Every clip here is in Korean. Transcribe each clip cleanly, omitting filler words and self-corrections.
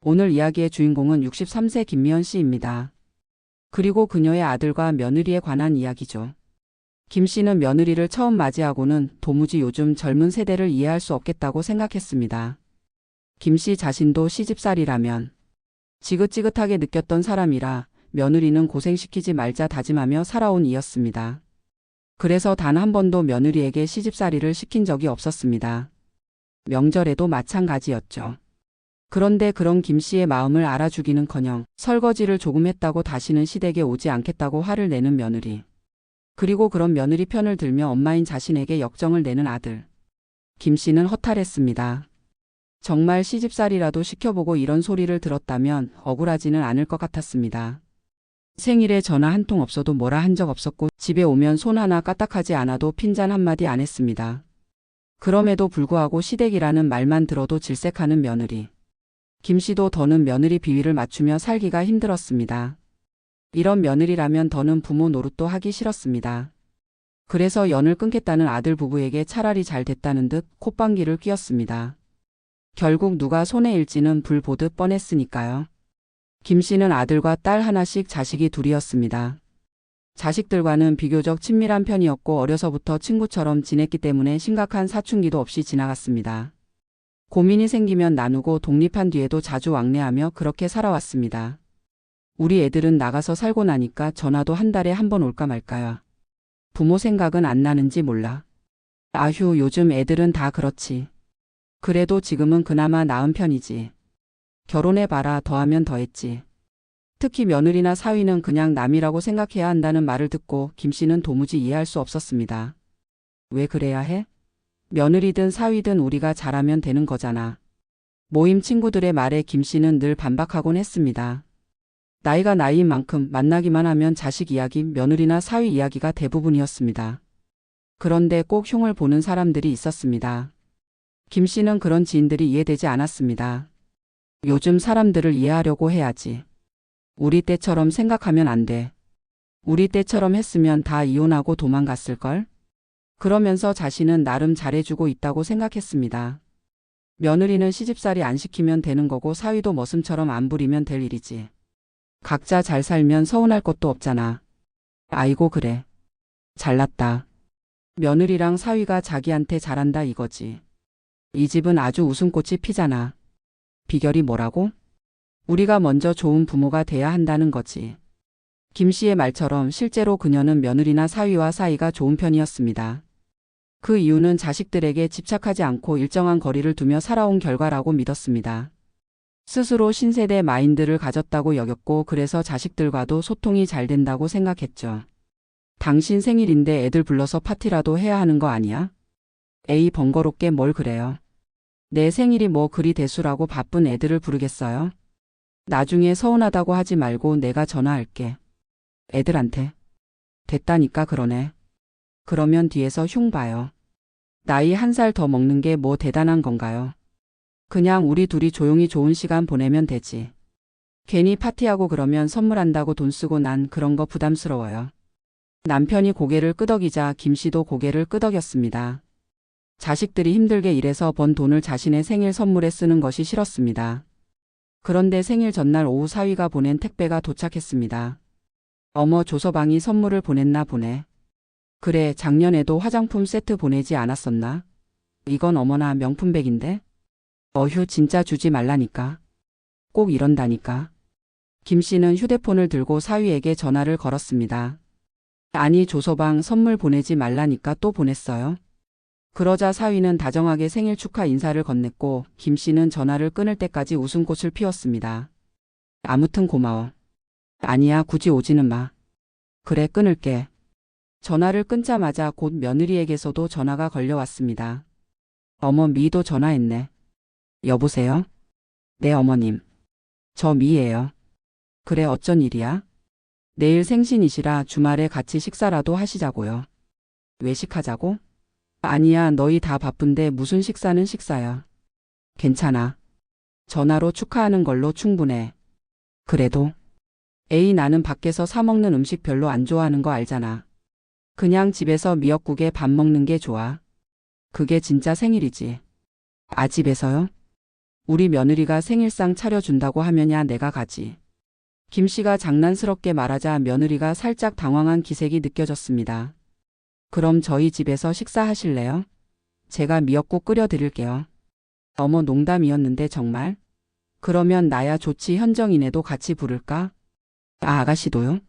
오늘 이야기의 주인공은 63세 김미연 씨입니다. 그리고 그녀의 아들과 며느리에 관한 이야기죠. 김 씨는 며느리를 처음 맞이하고는 도무지 요즘 젊은 세대를 이해할 수 없겠다고 생각했습니다. 김 씨 자신도 시집살이라면 지긋지긋하게 느꼈던 사람이라 며느리는 고생시키지 말자 다짐하며 살아온 이였습니다. 그래서 단 한 번도 며느리에게 시집살이를 시킨 적이 없었습니다. 명절에도 마찬가지였죠. 그런데 그런 김 씨의 마음을 알아주기는커녕 설거지를 조금 했다고 다시는 시댁에 오지 않겠다고 화를 내는 며느리. 그리고 그런 며느리 편을 들며 엄마인 자신에게 역정을 내는 아들. 김 씨는 허탈했습니다. 정말 시집살이라도 시켜보고 이런 소리를 들었다면 억울하지는 않을 것 같았습니다. 생일에 전화 한 통 없어도 뭐라 한 적 없었고 집에 오면 손 하나 까딱하지 않아도 핀잔 한마디 안 했습니다. 그럼에도 불구하고 시댁이라는 말만 들어도 질색하는 며느리. 김 씨도 더는 며느리 비위를 맞추며 살기가 힘들었습니다. 이런 며느리라면 더는 부모 노릇도 하기 싫었습니다. 그래서 연을 끊겠다는 아들 부부에게 차라리 잘 됐다는 듯 콧방귀를 뀌었습니다. 결국 누가 손에 일지는 불 보듯 뻔했으니까요. 김 씨는 아들과 딸 하나씩 자식이 둘이었습니다. 자식들과는 비교적 친밀한 편이었고 어려서부터 친구처럼 지냈기 때문에 심각한 사춘기도 없이 지나갔습니다. 고민이 생기면 나누고 독립한 뒤에도 자주 왕래하며 그렇게 살아왔습니다. 우리 애들은 나가서 살고 나니까 전화도 한 달에 한 번 올까 말까야. 부모 생각은 안 나는지 몰라. 아휴, 요즘 애들은 다 그렇지. 그래도 지금은 그나마 나은 편이지. 결혼해봐라, 더하면 더했지. 특히 며느리나 사위는 그냥 남이라고 생각해야 한다는 말을 듣고 김 씨는 도무지 이해할 수 없었습니다. 왜 그래야 해? 며느리든 사위든 우리가 잘하면 되는 거잖아. 모임 친구들의 말에 김 씨는 늘 반박하곤 했습니다. 나이가 나이인 만큼 만나기만 하면 자식 이야기, 며느리나 사위 이야기가 대부분이었습니다. 그런데 꼭 흉을 보는 사람들이 있었습니다. 김 씨는 그런 지인들이 이해되지 않았습니다. 요즘 사람들을 이해하려고 해야지. 우리 때처럼 생각하면 안 돼. 우리 때처럼 했으면 다 이혼하고 도망갔을걸? 그러면서 자신은 나름 잘해주고 있다고 생각했습니다. 며느리는 시집살이 안 시키면 되는 거고 사위도 머슴처럼 안 부리면 될 일이지. 각자 잘 살면 서운할 것도 없잖아. 아이고 그래. 잘났다. 며느리랑 사위가 자기한테 잘한다 이거지. 이 집은 아주 웃음꽃이 피잖아. 비결이 뭐라고? 우리가 먼저 좋은 부모가 돼야 한다는 거지. 김 씨의 말처럼 실제로 그녀는 며느리나 사위와 사이가 좋은 편이었습니다. 그 이유는 자식들에게 집착하지 않고 일정한 거리를 두며 살아온 결과라고 믿었습니다. 스스로 신세대 마인드를 가졌다고 여겼고 그래서 자식들과도 소통이 잘 된다고 생각했죠. 당신 생일인데 애들 불러서 파티라도 해야 하는 거 아니야? 에이 번거롭게 뭘 그래요. 내 생일이 뭐 그리 대수라고 바쁜 애들을 부르겠어요? 나중에 서운하다고 하지 말고 내가 전화할게. 애들한테. 됐다니까 그러네. 그러면 뒤에서 흉 봐요. 나이 1살 더 먹는 게 뭐 대단한 건가요? 그냥 우리 둘이 조용히 좋은 시간 보내면 되지. 괜히 파티하고 그러면 선물한다고 돈 쓰고 난 그런 거 부담스러워요. 남편이 고개를 끄덕이자 김 씨도 고개를 끄덕였습니다. 자식들이 힘들게 일해서 번 돈을 자신의 생일 선물에 쓰는 것이 싫었습니다. 그런데 생일 전날 오후 사위가 보낸 택배가 도착했습니다. 어머 조서방이 선물을 보냈나 보네. 그래 작년에도 화장품 세트 보내지 않았었나? 이건 어머나 명품백인데? 어휴 진짜 주지 말라니까. 꼭 이런다니까. 김 씨는 휴대폰을 들고 사위에게 전화를 걸었습니다. 아니 조서방 선물 보내지 말라니까 또 보냈어요. 그러자 사위는 다정하게 생일 축하 인사를 건넸고 김 씨는 전화를 끊을 때까지 웃음꽃을 피웠습니다. 아무튼 고마워. 아니야 굳이 오지는 마. 그래 끊을게. 전화를 끊자마자 곧 며느리에게서도 전화가 걸려왔습니다. 어머 미도 전화했네. 여보세요? 네 어머님. 저 미예요. 그래 어쩐 일이야? 내일 생신이시라 주말에 같이 식사라도 하시자고요. 외식하자고? 아니야 너희 다 바쁜데 무슨 식사는 식사야. 괜찮아. 전화로 축하하는 걸로 충분해. 그래도 에이 나는 밖에서 사 먹는 음식 별로 안 좋아하는 거 알잖아. 그냥 집에서 미역국에 밥 먹는 게 좋아. 그게 진짜 생일이지. 아 집에서요? 우리 며느리가 생일상 차려준다고 하면야 내가 가지. 김 씨가 장난스럽게 말하자 며느리가 살짝 당황한 기색이 느껴졌습니다. 그럼 저희 집에서 식사하실래요? 제가 미역국 끓여드릴게요. 어머, 농담이었는데 정말? 그러면 나야 좋지. 현정이네도 같이 부를까? 아, 아가씨도요?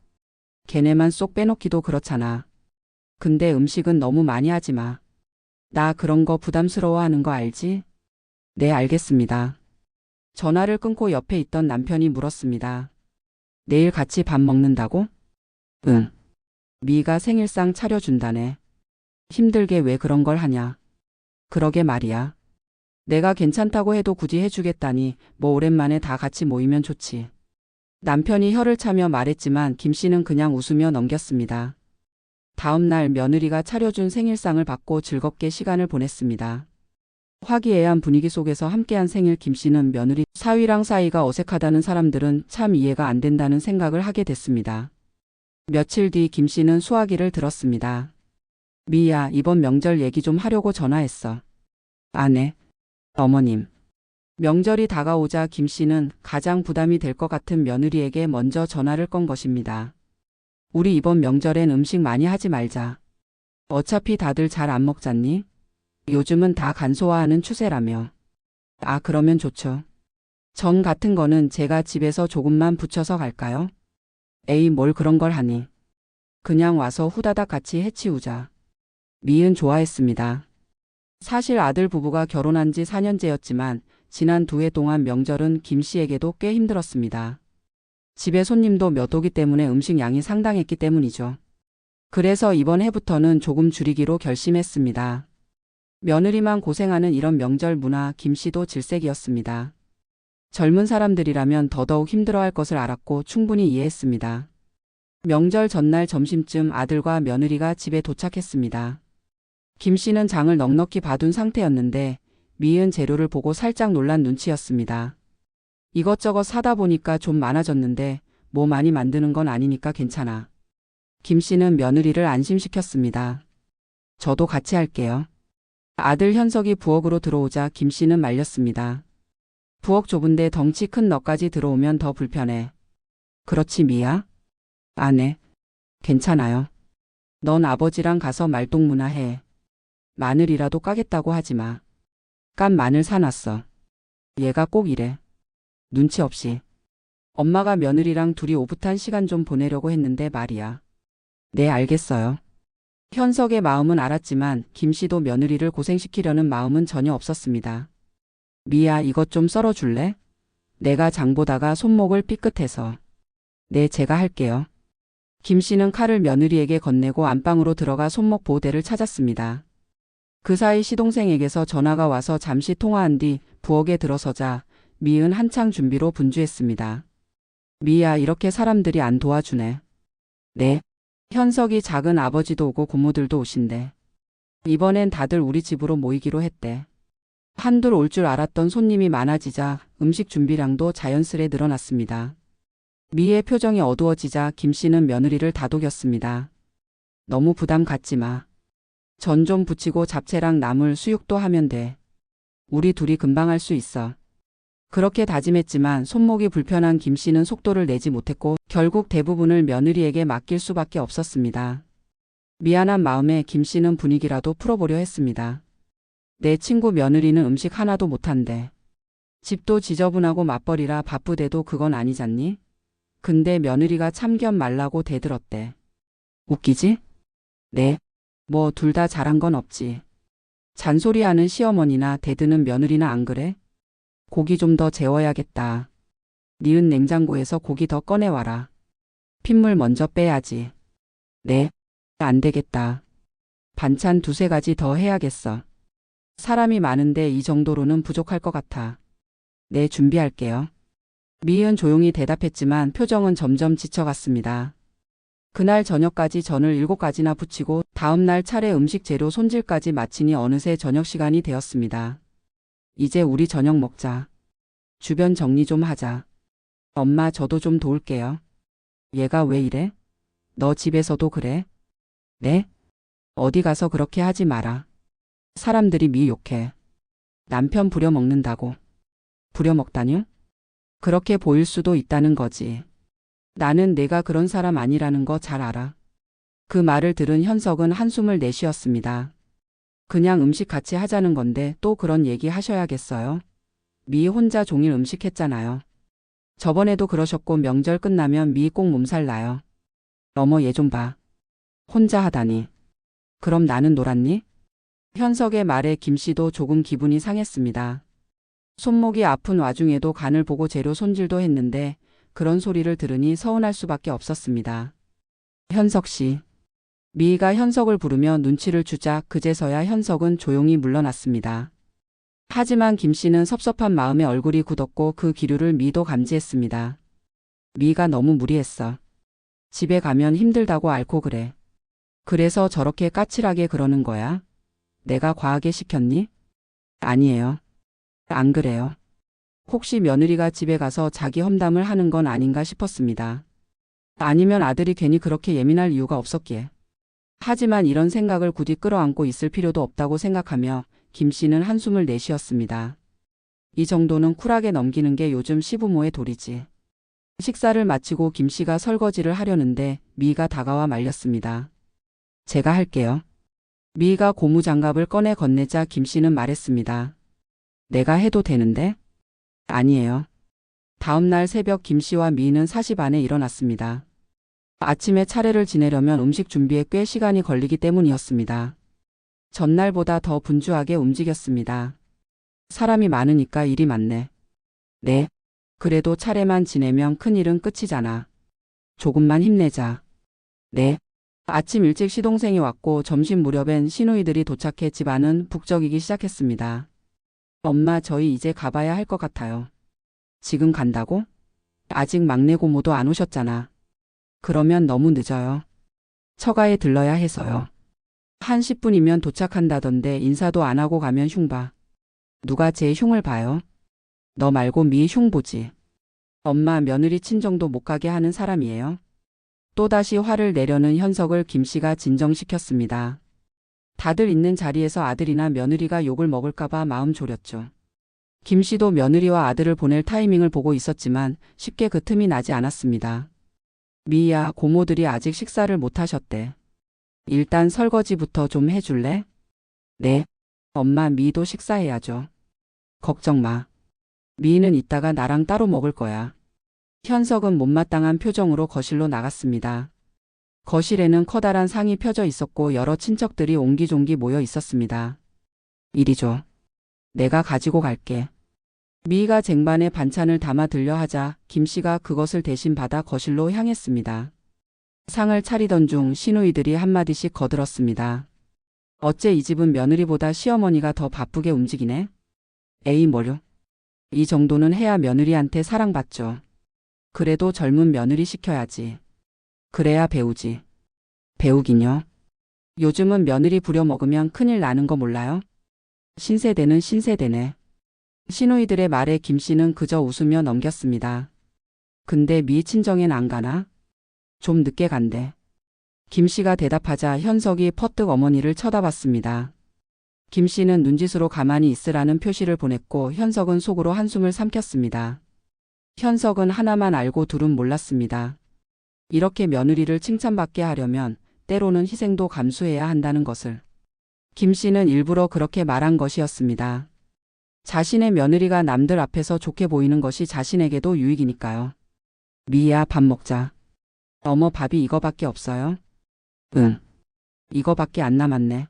걔네만 쏙 빼놓기도 그렇잖아. 근데 음식은 너무 많이 하지 마. 나 그런 거 부담스러워하는 거 알지? 네, 알겠습니다. 전화를 끊고 옆에 있던 남편이 물었습니다. 내일 같이 밥 먹는다고? 응. 미가 생일상 차려준다네. 힘들게 왜 그런 걸 하냐? 그러게 말이야. 내가 괜찮다고 해도 굳이 해주겠다니 뭐 오랜만에 다 같이 모이면 좋지. 남편이 혀를 차며 말했지만 김 씨는 그냥 웃으며 넘겼습니다. 다음 날 며느리가 차려준 생일상을 받고 즐겁게 시간을 보냈습니다. 화기애애한 분위기 속에서 함께한 생일. 김 씨는 며느리 사위랑 사이가 어색하다는 사람들은 참 이해가 안 된다는 생각을 하게 됐습니다. 며칠 뒤 김 씨는 수화기를 들었습니다. 미야, 이번 명절 얘기 좀 하려고 전화했어. 아네. 어머님. 명절이 다가오자 김 씨는 가장 부담이 될 것 같은 며느리에게 먼저 전화를 건 것입니다. 우리 이번 명절엔 음식 많이 하지 말자. 어차피 다들 잘 안 먹잖니? 요즘은 다 간소화하는 추세라며. 아, 그러면 좋죠. 전 같은 거는 제가 집에서 조금만 부쳐서 갈까요? 에이, 뭘 그런 걸 하니. 그냥 와서 후다닥 같이 해치우자. 미은 좋아했습니다. 사실 아들 부부가 결혼한 지 4년째였지만 지난 2해 동안 명절은 김 씨에게도 꽤 힘들었습니다. 집에 손님도 몇 오기 때문에 음식 양이 상당했기 때문이죠. 그래서 이번 해부터는 조금 줄이기로 결심했습니다. 며느리만 고생하는 이런 명절 문화. 김 씨도 질색이었습니다. 젊은 사람들이라면 더더욱 힘들어할 것을 알았고 충분히 이해했습니다. 명절 전날 점심쯤 아들과 며느리가 집에 도착했습니다. 김 씨는 장을 넉넉히 봐둔 상태였는데 미은 재료를 보고 살짝 놀란 눈치였습니다. 이것저것 사다 보니까 좀 많아졌는데 뭐 많이 만드는 건 아니니까 괜찮아. 김 씨는 며느리를 안심시켰습니다. 저도 같이 할게요. 아들 현석이 부엌으로 들어오자 김 씨는 말렸습니다. 부엌 좁은데 덩치 큰 너까지 들어오면 더 불편해. 그렇지 미야? 안 해. 괜찮아요. 넌 아버지랑 가서 말동무나 해. 마늘이라도 까겠다고 하지 마. 깐 마늘 사놨어. 얘가 꼭 이래. 눈치 없이. 엄마가 며느리랑 둘이 오붓한 시간 좀 보내려고 했는데 말이야. 네, 알겠어요. 현석의 마음은 알았지만 김 씨도 며느리를 고생시키려는 마음은 전혀 없었습니다. 미야, 이것 좀 썰어줄래? 내가 장 보다가 손목을 삐끗해서. 네, 제가 할게요. 김 씨는 칼을 며느리에게 건네고 안방으로 들어가 손목 보호대를 찾았습니다. 그 사이 시동생에게서 전화가 와서 잠시 통화한 뒤 부엌에 들어서자 미은 한창 준비로 분주했습니다. 미야, 이렇게 사람들이 안 도와주네. 네. 현석이 작은 아버지도 오고 고모들도 오신대. 이번엔 다들 우리 집으로 모이기로 했대. 한둘 올 줄 알았던 손님이 많아지자 음식 준비량도 자연스레 늘어났습니다. 미의 표정이 어두워지자 김 씨는 며느리를 다독였습니다. 너무 부담 갖지 마. 전 좀 부치고 잡채랑 나물 수육도 하면 돼. 우리 둘이 금방 할 수 있어. 그렇게 다짐했지만 손목이 불편한 김 씨는 속도를 내지 못했고 결국 대부분을 며느리에게 맡길 수밖에 없었습니다. 미안한 마음에 김 씨는 분위기라도 풀어보려 했습니다. 내 친구 며느리는 음식 하나도 못한대. 집도 지저분하고 맞벌이라 바쁘대도 그건 아니잖니? 근데 며느리가 참견 말라고 대들었대. 웃기지? 네. 뭐 둘 다 잘한 건 없지. 잔소리하는 시어머니나 대드는 며느리나 안 그래? 고기 좀 더 재워야겠다. 니은 냉장고에서 고기 더 꺼내와라. 핏물 먼저 빼야지. 네. 안 되겠다. 반찬 2-3가지 더 해야겠어. 사람이 많은데 이 정도로는 부족할 것 같아. 네, 준비할게요. 미은 조용히 대답했지만 표정은 점점 지쳐갔습니다. 그날 저녁까지 전을 7가지나 부치고 다음 날 차례 음식 재료 손질까지 마치니 어느새 저녁 시간이 되었습니다. 이제 우리 저녁 먹자. 주변 정리 좀 하자. 엄마, 저도 좀 도울게요. 얘가 왜 이래? 너 집에서도 그래? 네? 어디 가서 그렇게 하지 마라. 사람들이 미 욕해. 남편 부려먹는다고. 부려먹다뇨? 그렇게 보일 수도 있다는 거지. 나는 내가 그런 사람 아니라는 거 잘 알아. 그 말을 들은 현석은 한숨을 내쉬었습니다. 그냥 음식 같이 하자는 건데 또 그런 얘기 하셔야겠어요? 미 혼자 종일 음식 했잖아요. 저번에도 그러셨고 명절 끝나면 미 꼭 몸살 나요. 어머 얘 좀 봐. 혼자 하다니. 그럼 나는 놀았니? 현석의 말에 김씨도 조금 기분이 상했습니다. 손목이 아픈 와중에도 간을 보고 재료 손질도 했는데 그런 소리를 들으니 서운할 수밖에 없었습니다. 현석 씨. 미희가 현석을 부르며 눈치를 주자 그제서야 현석은 조용히 물러났습니다. 하지만 김씨는 섭섭한 마음에 얼굴이 굳었고 그 기류를 미도 감지했습니다. 미희가 너무 무리했어. 집에 가면 힘들다고 앓고 그래. 그래서 저렇게 까칠하게 그러는 거야? 내가 과하게 시켰니? 아니에요. 안 그래요. 혹시 며느리가 집에 가서 자기 험담을 하는 건 아닌가 싶었습니다. 아니면 아들이 괜히 그렇게 예민할 이유가 없었기에. 하지만 이런 생각을 굳이 끌어안고 있을 필요도 없다고 생각하며 김 씨는 한숨을 내쉬었습니다. 이 정도는 쿨하게 넘기는 게 요즘 시부모의 도리지. 식사를 마치고 김 씨가 설거지를 하려는데 미희가 다가와 말렸습니다. 제가 할게요. 미희가 고무장갑을 꺼내 건네자 김 씨는 말했습니다. 내가 해도 되는데? 아니에요. 다음 날 새벽 김 씨와 미희는 4시 반에 일어났습니다. 아침에 차례를 지내려면 음식 준비에 꽤 시간이 걸리기 때문이었습니다. 전날보다 더 분주하게 움직였습니다. 사람이 많으니까 일이 많네. 네. 그래도 차례만 지내면 큰일은 끝이잖아. 조금만 힘내자. 네. 아침 일찍 시동생이 왔고 점심 무렵엔 시누이들이 도착해 집안은 북적이기 시작했습니다. 엄마 저희 이제 가봐야 할 것 같아요. 지금 간다고? 아직 막내 고모도 안 오셨잖아. 그러면 너무 늦어요. 처가에 들러야 해서요. 한 10분이면 도착한다던데 인사도 안 하고 가면 흉봐. 누가 제 흉을 봐요? 너 말고 미 흉 보지. 엄마 며느리 친정도 못 가게 하는 사람이에요. 또다시 화를 내려는 현석을 김 씨가 진정시켰습니다. 다들 있는 자리에서 아들이나 며느리가 욕을 먹을까봐 마음 졸였죠. 김 씨도 며느리와 아들을 보낼 타이밍을 보고 있었지만 쉽게 그 틈이 나지 않았습니다. 미희야, 고모들이 아직 식사를 못 하셨대. 일단 설거지부터 좀 해줄래? 네. 엄마 미희도 식사해야죠. 걱정 마. 미희는 이따가 나랑 따로 먹을 거야. 현석은 못마땅한 표정으로 거실로 나갔습니다. 거실에는 커다란 상이 펴져 있었고 여러 친척들이 옹기종기 모여 있었습니다. 이리 줘. 내가 가지고 갈게. 미희가 쟁반에 반찬을 담아 들려 하자 김 씨가 그것을 대신 받아 거실로 향했습니다. 상을 차리던 중 시누이들이 한마디씩 거들었습니다. 어째 이 집은 며느리보다 시어머니가 더 바쁘게 움직이네? 에이 뭐려. 이 정도는 해야 며느리한테 사랑받죠. 그래도 젊은 며느리 시켜야지. 그래야 배우지. 배우긴요. 요즘은 며느리 부려먹으면 큰일 나는 거 몰라요? 신세대는 신세대네. 시누이들의 말에 김 씨는 그저 웃으며 넘겼습니다. 근데 미 친정엔 안 가나? 좀 늦게 간대. 김 씨가 대답하자 현석이 퍼뜩 어머니를 쳐다봤습니다. 김 씨는 눈짓으로 가만히 있으라는 표시를 보냈고 현석은 속으로 한숨을 삼켰습니다. 현석은 하나만 알고 둘은 몰랐습니다. 이렇게 며느리를 칭찬받게 하려면 때로는 희생도 감수해야 한다는 것을. 김 씨는 일부러 그렇게 말한 것이었습니다. 자신의 며느리가 남들 앞에서 좋게 보이는 것이 자신에게도 유익이니까요. 미희야 밥 먹자. 어머 밥이 이거밖에 없어요? 응. 이거밖에 안 남았네.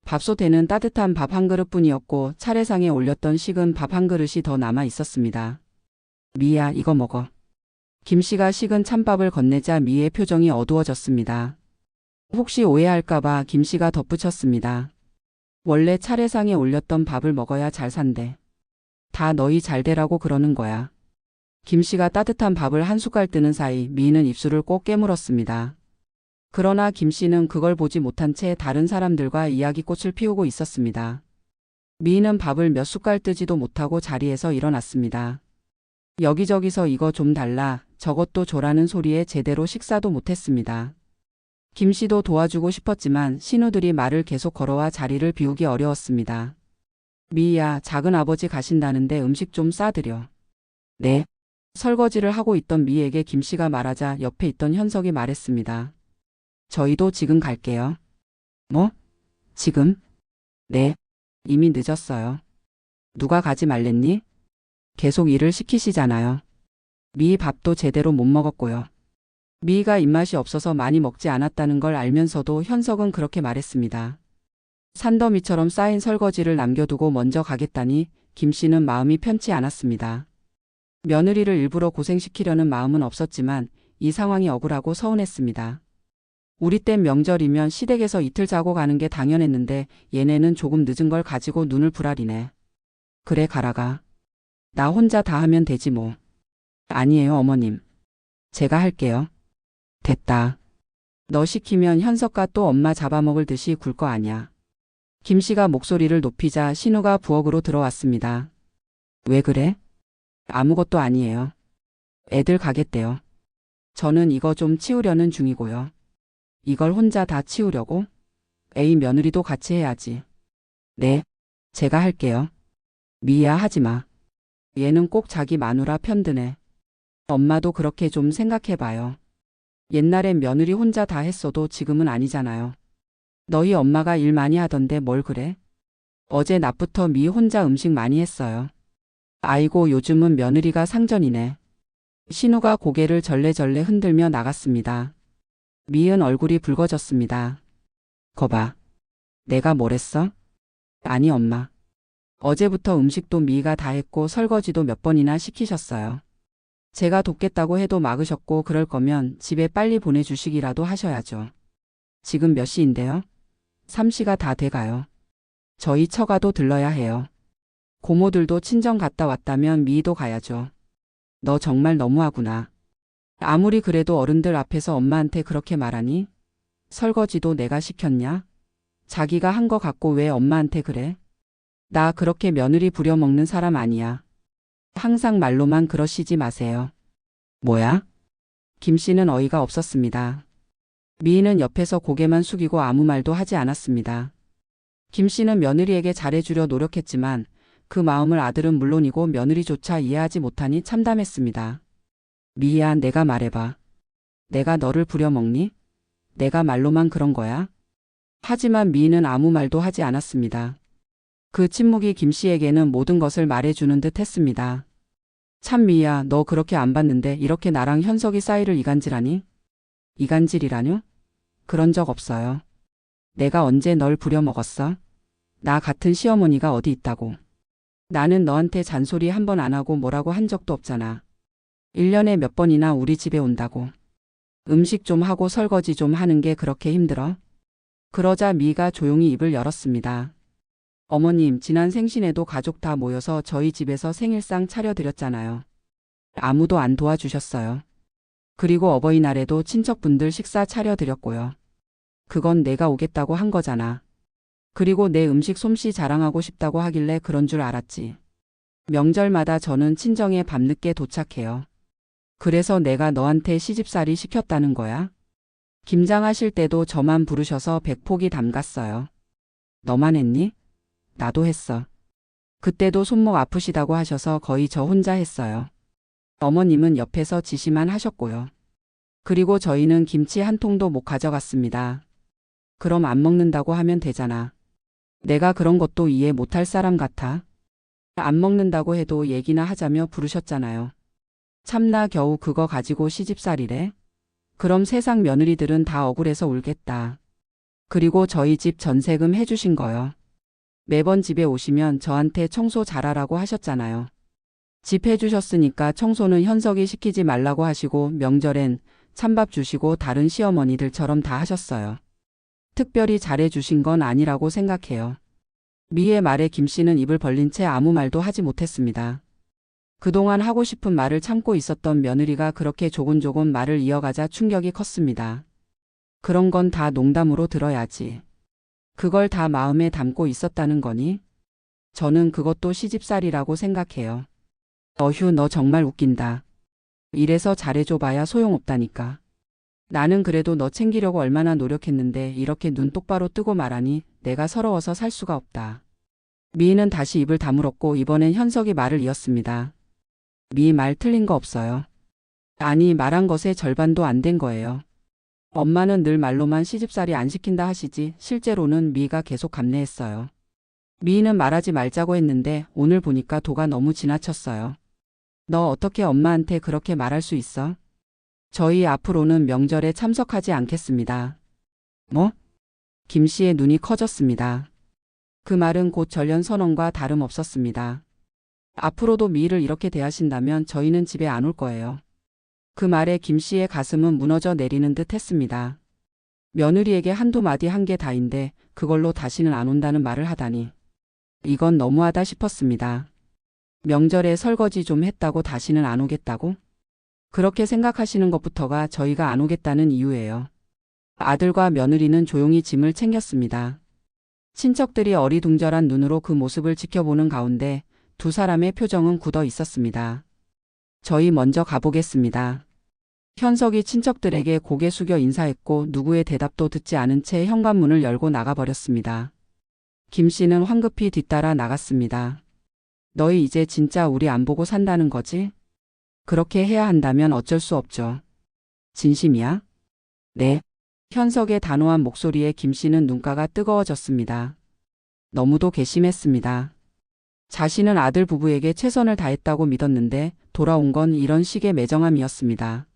밥솥에는 따뜻한 밥 한 그릇뿐이었고 차례상에 올렸던 식은 밥 한 그릇이 더 남아 있었습니다. 미희야 이거 먹어. 김 씨가 식은 찬밥을 건네자 미희의 표정이 어두워졌습니다. 혹시 오해할까봐 김 씨가 덧붙였습니다. 원래 차례상에 올렸던 밥을 먹어야 잘 산대. 다 너희 잘 되라고 그러는 거야. 김 씨가 따뜻한 밥을 한 숟갈 뜨는 사이 미희는 입술을 꼭 깨물었습니다. 그러나 김 씨는 그걸 보지 못한 채 다른 사람들과 이야기꽃을 피우고 있었습니다. 미희는 밥을 몇 숟갈 뜨지도 못하고 자리에서 일어났습니다. 여기저기서 이거 좀 달라, 저것도 줘라는 소리에 제대로 식사도 못했습니다. 김 씨도 도와주고 싶었지만 신우들이 말을 계속 걸어와 자리를 비우기 어려웠습니다. 미희야, 작은 아버지 가신다는데 음식 좀 싸드려. 네. 설거지를 하고 있던 미희에게 김씨가 말하자 옆에 있던 현석이 말했습니다. 저희도 지금 갈게요. 뭐? 지금? 네. 이미 늦었어요. 누가 가지 말랬니? 계속 일을 시키시잖아요. 미희 밥도 제대로 못 먹었고요. 미희가 입맛이 없어서 많이 먹지 않았다는 걸 알면서도 현석은 그렇게 말했습니다. 산더미처럼 쌓인 설거지를 남겨두고 먼저 가겠다니 김씨는 마음이 편치 않았습니다. 며느리를 일부러 고생시키려는 마음은 없었지만 이 상황이 억울하고 서운했습니다. 우리 땐 명절이면 시댁에서 이틀 자고 가는 게 당연했는데 얘네는 조금 늦은 걸 가지고 눈을 부라리네. 그래 가라가. 나 혼자 다 하면 되지 뭐. 아니에요 어머님. 제가 할게요. 됐다. 너 시키면 현석과 또 엄마 잡아먹을 듯이 굴 거 아냐. 김씨가 목소리를 높이자 신우가 부엌으로 들어왔습니다. 왜 그래? 아무것도 아니에요. 애들 가겠대요. 저는 이거 좀 치우려는 중이고요. 이걸 혼자 다 치우려고? 에이 며느리도 같이 해야지. 네, 제가 할게요. 미희야 하지 마. 얘는 꼭 자기 마누라 편드네. 엄마도 그렇게 좀 생각해봐요. 옛날엔 며느리 혼자 다 했어도 지금은 아니잖아요. 너희 엄마가 일 많이 하던데 뭘 그래? 어제 낮부터 미희 혼자 음식 많이 했어요. 아이고 요즘은 며느리가 상전이네. 신우가 고개를 절레절레 흔들며 나갔습니다. 미희은 얼굴이 붉어졌습니다. 거봐. 내가 뭘 했어? 아니 엄마. 어제부터 음식도 미희가 다 했고 설거지도 몇 번이나 시키셨어요. 제가 돕겠다고 해도 막으셨고 그럴 거면 집에 빨리 보내주시기라도 하셔야죠. 지금 몇 시인데요? 3시가 다 돼가요. 저희 처가도 들러야 해요. 고모들도 친정 갔다 왔다면 미희도 가야죠. 너 정말 너무하구나. 아무리 그래도 어른들 앞에서 엄마한테 그렇게 말하니? 설거지도 내가 시켰냐? 자기가 한 거 갖고 왜 엄마한테 그래? 나 그렇게 며느리 부려먹는 사람 아니야. 항상 말로만 그러시지 마세요. 뭐야? 김씨는 어이가 없었습니다. 미희는 옆에서 고개만 숙이고 아무 말도 하지 않았습니다. 김씨는 며느리에게 잘해주려 노력했지만 그 마음을 아들은 물론이고 며느리조차 이해하지 못하니 참담했습니다. 미희야 내가 말해봐. 내가 너를 부려먹니? 내가 말로만 그런 거야? 하지만 미희는 아무 말도 하지 않았습니다. 그 침묵이 김씨에게는 모든 것을 말해주는 듯 했습니다. 참 미희야 너 그렇게 안 봤는데 이렇게 나랑 현석이 사이를 이간질하니? 이간질이라뇨? 그런 적 없어요. 내가 언제 널 부려먹었어? 나 같은 시어머니가 어디 있다고. 나는 너한테 잔소리 한 번 안 하고 뭐라고 한 적도 없잖아. 1년에 몇 번이나 우리 집에 온다고. 음식 좀 하고 설거지 좀 하는 게 그렇게 힘들어? 그러자 미희가 조용히 입을 열었습니다. 어머님, 지난 생신에도 가족 다 모여서 저희 집에서 생일상 차려드렸잖아요. 아무도 안 도와주셨어요. 그리고 어버이날에도 친척분들 식사 차려드렸고요. 그건 내가 오겠다고 한 거잖아. 그리고 내 음식 솜씨 자랑하고 싶다고 하길래 그런 줄 알았지. 명절마다 저는 친정에 밤늦게 도착해요. 그래서 내가 너한테 시집살이 시켰다는 거야? 김장하실 때도 저만 부르셔서 백포기 담갔어요. 너만 했니? 나도 했어. 그때도 손목 아프시다고 하셔서 거의 저 혼자 했어요. 어머님은 옆에서 지시만 하셨고요. 그리고 저희는 김치 한 통도 못 가져갔습니다. 그럼 안 먹는다고 하면 되잖아. 내가 그런 것도 이해 못할 사람 같아? 안 먹는다고 해도 얘기나 하자며 부르셨잖아요. 참나 겨우 그거 가지고 시집살이래? 그럼 세상 며느리들은 다 억울해서 울겠다. 그리고 저희 집 전세금 해주신 거요. 매번 집에 오시면 저한테 청소 잘하라고 하셨잖아요. 집 해주셨으니까 청소는 현석이 시키지 말라고 하시고 명절엔 찬밥 주시고 다른 시어머니들처럼 다 하셨어요. 특별히 잘해주신 건 아니라고 생각해요. 미희의 말에 김씨는 입을 벌린 채 아무 말도 하지 못했습니다. 그동안 하고 싶은 말을 참고 있었던 며느리가 그렇게 조곤조곤 말을 이어가자 충격이 컸습니다. 그런 건 다 농담으로 들어야지. 그걸 다 마음에 담고 있었다는 거니? 저는 그것도 시집살이라고 생각해요. 어휴 너 정말 웃긴다. 이래서 잘해줘봐야 소용없다니까. 나는 그래도 너 챙기려고 얼마나 노력했는데 이렇게 눈 똑바로 뜨고 말하니 내가 서러워서 살 수가 없다. 미희는 다시 입을 다물었고 이번엔 현석이 말을 이었습니다. 미희 말 틀린 거 없어요. 아니, 말한 것의 절반도 안 된 거예요. 엄마는 늘 말로만 시집살이 안 시킨다 하시지 실제로는 미희가 계속 감내했어요. 미희는 말하지 말자고 했는데 오늘 보니까 도가 너무 지나쳤어요. 너 어떻게 엄마한테 그렇게 말할 수 있어? 저희 앞으로는 명절에 참석하지 않겠습니다. 뭐? 김 씨의 눈이 커졌습니다. 그 말은 곧 전련 선언과 다름없었습니다. 앞으로도 미희를 이렇게 대하신다면 저희는 집에 안 올 거예요. 그 말에 김 씨의 가슴은 무너져 내리는 듯 했습니다. 며느리에게 한두 마디 한 게 다인데 그걸로 다시는 안 온다는 말을 하다니. 이건 너무하다 싶었습니다. 명절에 설거지 좀 했다고 다시는 안 오겠다고? 그렇게 생각하시는 것부터가 저희가 안 오겠다는 이유예요. 아들과 며느리는 조용히 짐을 챙겼습니다. 친척들이 어리둥절한 눈으로 그 모습을 지켜보는 가운데 두 사람의 표정은 굳어 있었습니다. 저희 먼저 가보겠습니다. 현석이 친척들에게 고개 숙여 인사했고 누구의 대답도 듣지 않은 채 현관문을 열고 나가버렸습니다. 김 씨는 황급히 뒤따라 나갔습니다. 너희 이제 진짜 우리 안 보고 산다는 거지? 그렇게 해야 한다면 어쩔 수 없죠. 진심이야? 네. 현석의 단호한 목소리에 김 씨는 눈가가 뜨거워졌습니다. 너무도 괘씸했습니다. 자신은 아들 부부에게 최선을 다했다고 믿었는데 돌아온 건 이런 식의 매정함이었습니다.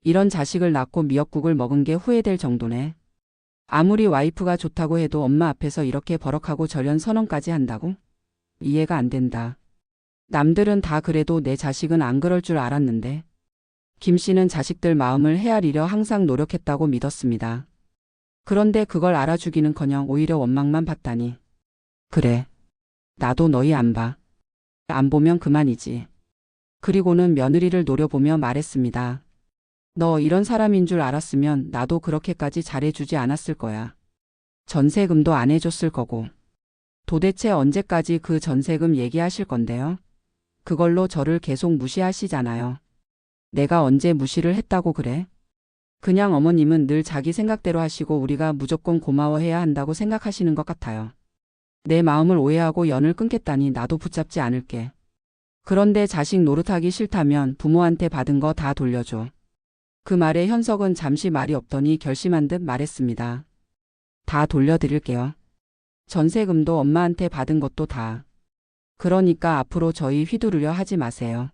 이런 자식을 낳고 미역국을 먹은 게 후회될 정도네. 아무리 와이프가 좋다고 해도 엄마 앞에서 이렇게 버럭하고 절연 선언까지 한다고? 이해가 안 된다. 남들은 다 그래도 내 자식은 안 그럴 줄 알았는데. 김 씨는 자식들 마음을 헤아리려 항상 노력했다고 믿었습니다. 그런데 그걸 알아주기는커녕 오히려 원망만 받다니. 그래. 나도 너희 안 봐. 안 보면 그만이지. 그리고는 며느리를 노려보며 말했습니다. 너 이런 사람인 줄 알았으면 나도 그렇게까지 잘해주지 않았을 거야. 전세금도 안 해줬을 거고. 도대체 언제까지 그 전세금 얘기하실 건데요? 그걸로 저를 계속 무시하시잖아요. 내가 언제 무시를 했다고 그래? 그냥 어머님은 늘 자기 생각대로 하시고 우리가 무조건 고마워해야 한다고 생각하시는 것 같아요. 내 마음을 오해하고 연을 끊겠다니 나도 붙잡지 않을게. 그런데 자식 노릇하기 싫다면 부모한테 받은 거 다 돌려줘. 그 말에 현석은 잠시 말이 없더니 결심한 듯 말했습니다. 다 돌려드릴게요. 전세금도 엄마한테 받은 것도 다. 그러니까 앞으로 저희 휘두르려 하지 마세요.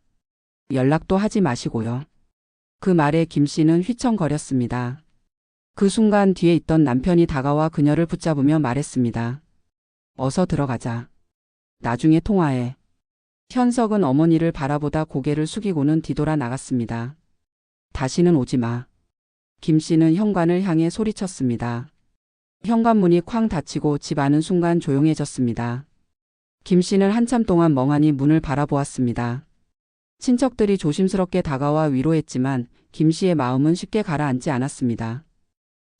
연락도 하지 마시고요. 그 말에 김 씨는 휘청거렸습니다. 그 순간 뒤에 있던 남편이 다가와 그녀를 붙잡으며 말했습니다. 어서 들어가자. 나중에 통화해. 현석은 어머니를 바라보다 고개를 숙이고는 뒤돌아 나갔습니다. 다시는 오지 마. 김 씨는 현관을 향해 소리쳤습니다. 현관문이 쾅 닫히고 집 안은 순간 조용해졌습니다. 김 씨는 한참 동안 멍하니 문을 바라보았습니다. 친척들이 조심스럽게 다가와 위로했지만 김 씨의 마음은 쉽게 가라앉지 않았습니다.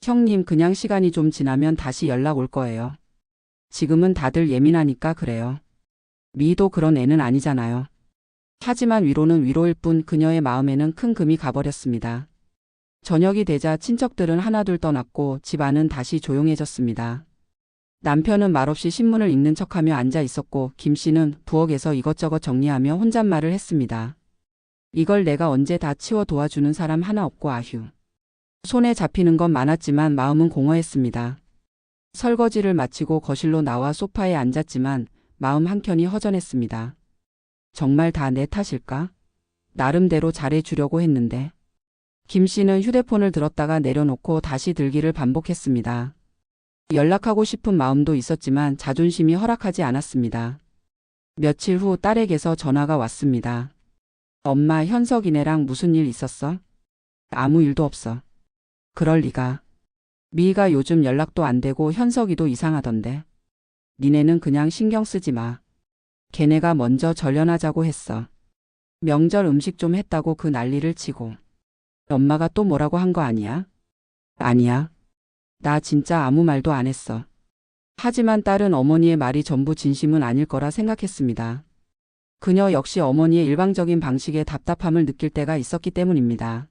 형님, 그냥 시간이 좀 지나면 다시 연락 올 거예요. 지금은 다들 예민하니까 그래요. 미희도 그런 애는 아니잖아요. 하지만 위로는 위로일 뿐 그녀의 마음에는 큰 금이 가버렸습니다. 저녁이 되자 친척들은 하나둘 떠났고 집안은 다시 조용해졌습니다. 남편은 말없이 신문을 읽는 척하며 앉아 있었고 김 씨는 부엌에서 이것저것 정리하며 혼잣말을 했습니다. 이걸 내가 언제 다 치워 도와주는 사람 하나 없고 아휴. 손에 잡히는 건 많았지만 마음은 공허했습니다. 설거지를 마치고 거실로 나와 소파에 앉았지만 마음 한켠이 허전했습니다. 정말 다 내 탓일까? 나름대로 잘해주려고 했는데. 김 씨는 휴대폰을 들었다가 내려놓고 다시 들기를 반복했습니다. 연락하고 싶은 마음도 있었지만 자존심이 허락하지 않았습니다. 며칠 후 딸에게서 전화가 왔습니다. 엄마, 현석이네랑 무슨 일 있었어? 아무 일도 없어. 그럴 리가. 미희가 요즘 연락도 안 되고 현석이도 이상하던데. 니네는 그냥 신경 쓰지 마. 걔네가 먼저 절연하자고 했어. 명절 음식 좀 했다고 그 난리를 치고. 엄마가 또 뭐라고 한 거 아니야? 아니야. 나 진짜 아무 말도 안 했어. 하지만 딸은 어머니의 말이 전부 진심은 아닐 거라 생각했습니다. 그녀 역시 어머니의 일방적인 방식에 답답함을 느낄 때가 있었기 때문입니다.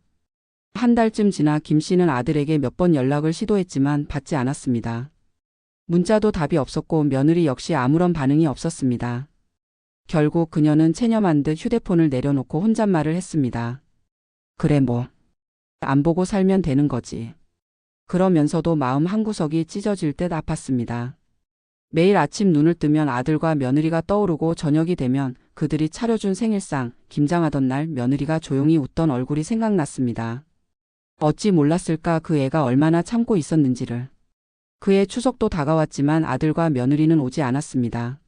한 달쯤 지나 김 씨는 아들에게 몇 번 연락을 시도했지만 받지 않았습니다. 문자도 답이 없었고 며느리 역시 아무런 반응이 없었습니다. 결국 그녀는 체념한 듯 휴대폰을 내려놓고 혼잣말을 했습니다. 그래 뭐. 안 보고 살면 되는 거지. 그러면서도 마음 한구석이 찢어질 듯 아팠습니다. 매일 아침 눈을 뜨면 아들과 며느리가 떠오르고 저녁이 되면 그들이 차려준 생일상, 김장하던 날 며느리가 조용히 웃던 얼굴이 생각났습니다. 어찌 몰랐을까 그 애가 얼마나 참고 있었는지를. 그의 추석도 다가왔지만 아들과 며느리는 오지 않았습니다.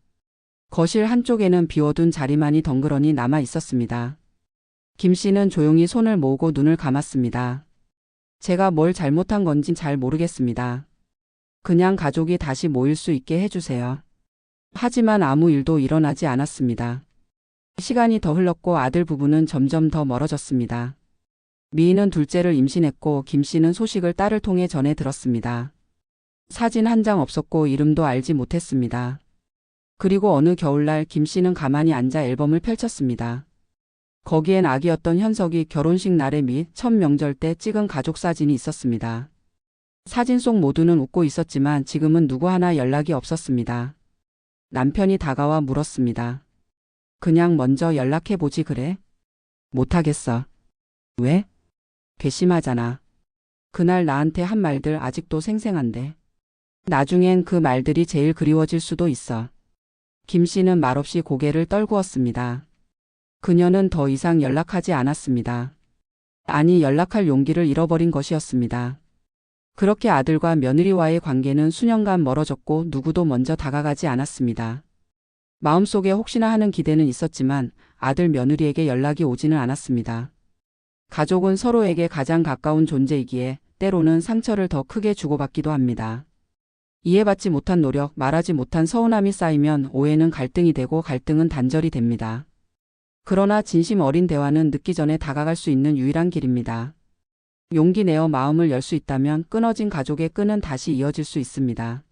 거실 한쪽에는 비워둔 자리만이 덩그러니 남아 있었습니다. 김 씨는 조용히 손을 모으고 눈을 감았습니다. 제가 뭘 잘못한 건진 잘 모르겠습니다. 그냥 가족이 다시 모일 수 있게 해주세요. 하지만 아무 일도 일어나지 않았습니다. 시간이 더 흘렀고 아들 부부는 점점 더 멀어졌습니다. 미인은 둘째를 임신했고 김 씨는 소식을 딸을 통해 전해 들었습니다. 사진 한 장 없었고 이름도 알지 못했습니다. 그리고 어느 겨울날 김 씨는 가만히 앉아 앨범을 펼쳤습니다. 거기엔 아기였던 현석이 결혼식 날에 및 첫 명절 때 찍은 가족 사진이 있었습니다. 사진 속 모두는 웃고 있었지만 지금은 누구 하나 연락이 없었습니다. 남편이 다가와 물었습니다. 그냥 먼저 연락해보지 그래? 못하겠어. 왜? 괘씸하잖아. 그날 나한테 한 말들 아직도 생생한데. 나중엔 그 말들이 제일 그리워질 수도 있어. 김 씨는 말없이 고개를 떨구었습니다. 그녀는 더 이상 연락하지 않았습니다. 아니 연락할 용기를 잃어버린 것이었습니다. 그렇게 아들과 며느리와의 관계는 수년간 멀어졌고 누구도 먼저 다가가지 않았습니다. 마음속에 혹시나 하는 기대는 있었지만 아들 며느리에게 연락이 오지는 않았습니다. 가족은 서로에게 가장 가까운 존재이기에 때로는 상처를 더 크게 주고받기도 합니다. 이해받지 못한 노력, 말하지 못한 서운함이 쌓이면 오해는 갈등이 되고 갈등은 단절이 됩니다. 그러나 진심 어린 대화는 늦기 전에 다가갈 수 있는 유일한 길입니다. 용기 내어 마음을 열 수 있다면 끊어진 가족의 끈은 다시 이어질 수 있습니다.